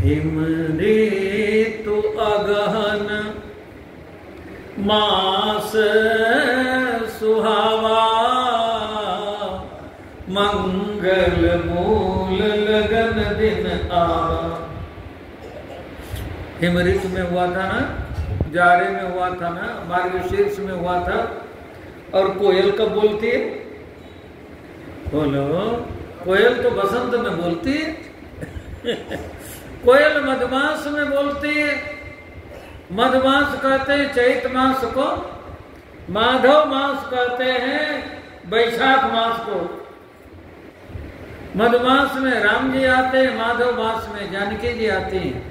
Him ऋतु अगहन मास सुहावा, मंगल मूल लगन दिन आवा। हिम ऋतु में हुआ था ना, जाड़े में हुआ था ना, मार्गशीर्ष में हुआ था। और कोयल कब बोलती है? बोलो, कोयल तो बसंत में बोलती है। कोयल मधुमास में बोलती है। मधुमास कहते हैं चैत मास को, माधव मास कहते हैं बैशाख मास को। मधुमास में राम जी आते हैं, माधव मास में जानकी जी आती हैं।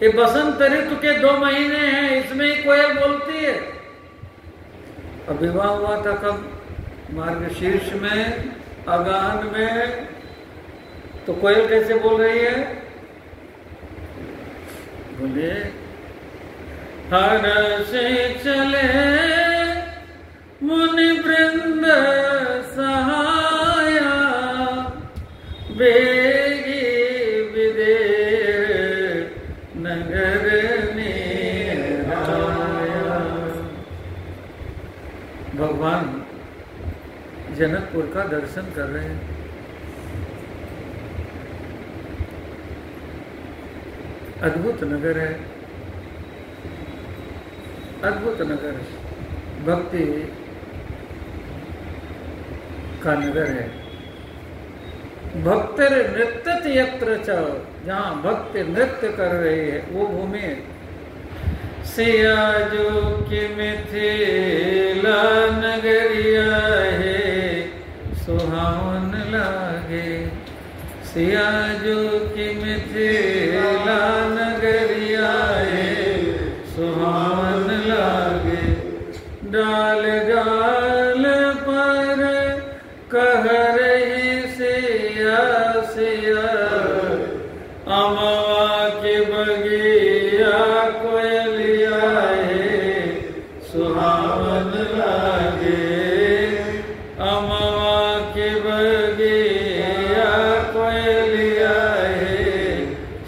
ये बसंत ऋतु के 2 महीने हैं, इसमें ही कोयल बोलती है। अब विवाह हुआ था कब? मार्गशीर्ष में, अगहन में। तो कोयल कैसे बोल रही है? बोले, हर से चले मुनि वृंद सहाया, बेगी विदेह नगर में आया। भगवान जनकपुर का दर्शन कर रहे हैं। अद्भुत नगर है, अद्भुत नगर है, भक्ति का नगर है। भक्तिर नृत्य यत्र च, जहाँ भक्ति नृत्य कर रही है वो भूमि है। सिया जो कि मिथिला नगरिया है, सुहावन लागे। सिया जो कि मिथिला नगरिया है, सुहावन लागे। डाल डाल पर कह रही सिया सिया, अमवा के बगिया कोयलिया है, सुहावन लागे। अमवा के बगिया कोयलिया है,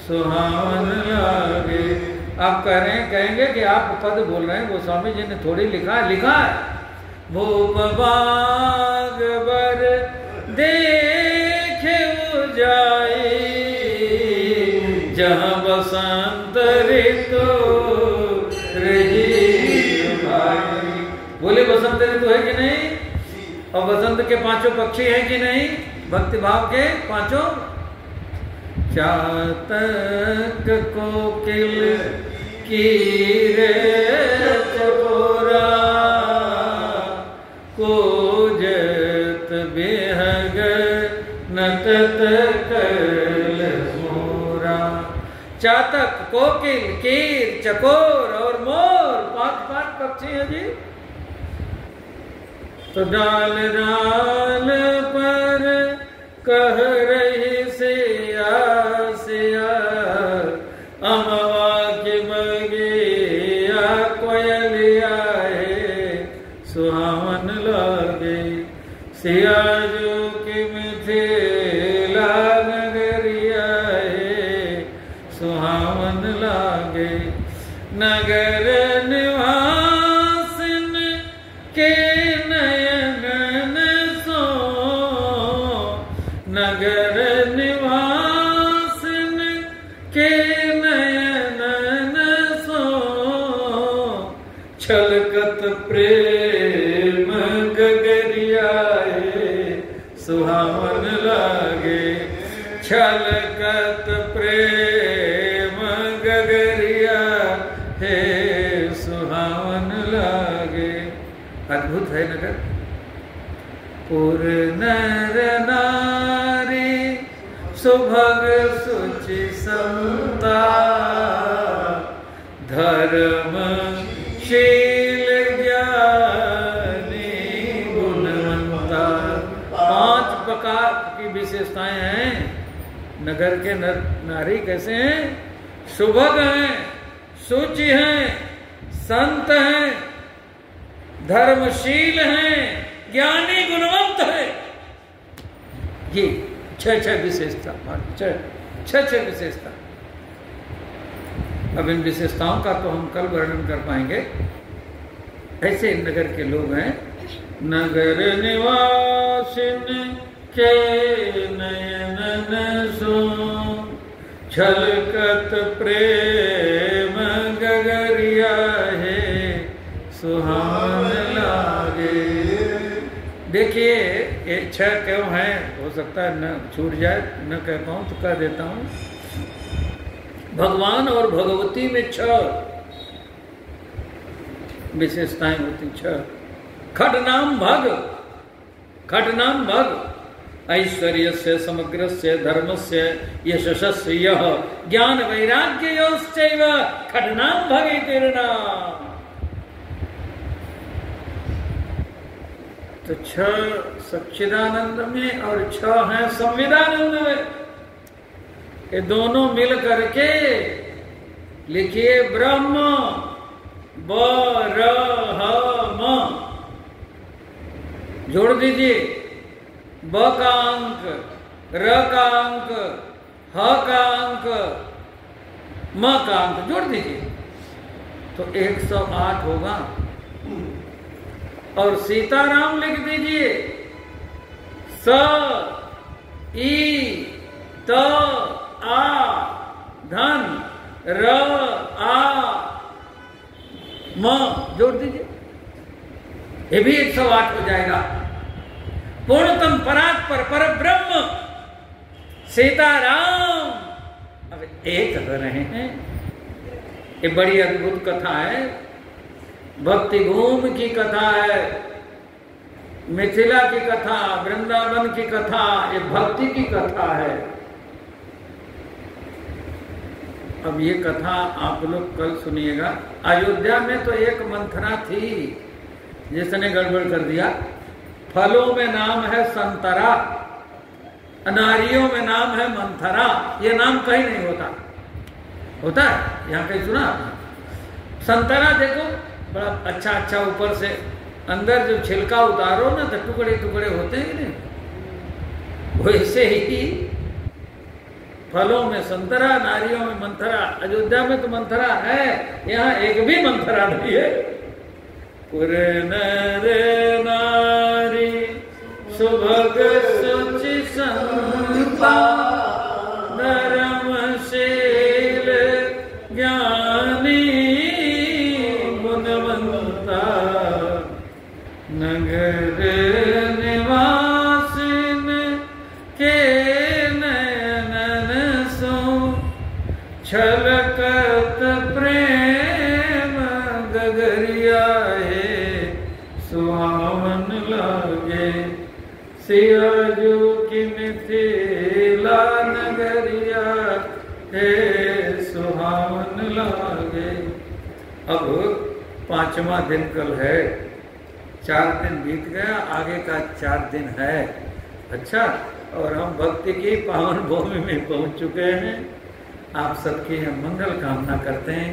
सुहावन लागे। आप कहेंगे कि आप पद बोल रहे हैं, गोस्वामी जी ने थोड़ी लिखा है। भूप बाग बर देखे जाई, जहाँ बसंत ऋतु रही भाई। बोले बसंत ऋतु है कि नहीं? और बसंत के 5 पक्षी हैं कि नहीं? भक्ति भाव के 5। चातक कोकिल कीरे चकोरा, कोजत बेहग नटत कल मोरा। चातक, कोकिल, कीर, चकोर और मोर, 5 पक्षी हैं जी। तो डाल डाल पर कह रही सिया सिया, अमवा की बगिया कोयलिया है, सुहावन लागे। सिया जो कि मिथिला नगरिया है, सुहावन लागे। नगर निवासिन के नयन सो, नगर निवासिन के नयन सो, छलकत प्रेम गगरिया है, सुहावन लागे। छलकत प्रेम गगरिया है, सुहावन लागे। अद्भुत है नगर। पुर नर नारी सुभग सुचि समता, धर्म शील ज्ञानी गुणवंता। 5 प्रकार की विशेषताएं हैं नगर के। नारी कैसे हैं? सुभग हैं, शुचि हैं, संत हैं, धर्मशील हैं, ज्ञानी गुणवंत है। ये 6 विशेषता, 6 विशेषता। अब इन विशेषताओं का तो हम कल वर्णन कर पाएंगे। ऐसे इन नगर के लोग हैं। नगर निवासिन के नयन सो छलकत प्रेम गगरिया है सुहावन लागे। देखिए ये 6 क्यों है, हो सकता है न छूट जाए, न कह पाऊँ तो कह देता हूँ। भगवान और भगवती में 6 विशेषताएं होती। 6 खडनाम भग, खडनाम भग ऐश्वर्य से समग्र से धर्म से यशस्य यह ज्ञान वैराग्य योश्चैव खडनाम भगे तीर्णा। तो 6 सच्चिदानंद में और 6 हैं संविदानंद में। ये दोनों मिल करके लिखिए ब्रह्म बरहम, जोड़ दीजिए ब का अंक, र का अंक, ह का अंक, म का अंक जोड़ दीजिए तो 108 होगा। और सीताराम लिख दीजिए स ई त आ धन र आ म जोड़ दीजिए, ये भी 108 हो जाएगा। पूर्णतम परात्पर पर ब्रह्म सीताराम अब एक हो रहे हैं। ये बड़ी अद्भुत कथा है, भक्ति भूमि की कथा है, मिथिला की कथा, वृंदावन की कथा, ये भक्ति की कथा है। अब ये कथा आप लोग कल सुनिएगा। अयोध्या में तो एक मंथरा थी जिसने गड़बड़ कर दिया। फलों में नाम है संतरा, नारियों में नाम है मंथरा। ये नाम कहीं नहीं होता, होता है यहाँ कहीं सुना? संतरा देखो बड़ा अच्छा अच्छा, ऊपर से अंदर जो छिलका उतारो ना तो टुकड़े टुकड़े होते हैं कि नहीं, वैसे ही फलों में संतरा, नारियों में मंथरा। अयोध्या में तो मंथरा है, यहाँ एक भी मंथरा नहीं है। पुर नर नारी सुभग सुचि संता धर्मशील ज्ञानी गुणवंता नगर निवासिन के नयन सो छलकत प्रेम गगरिया है सुहावन लागे। सियाजू की मिथिला नगरिया है सुहावन लागे। अब 5वां दिन कल है, 4 दिन बीत गया, आगे का 4 दिन है। अच्छा, और हम भक्ति की पावन भूमि में पहुंच चुके हैं। आप सबकी हम मंगल कामना करते हैं।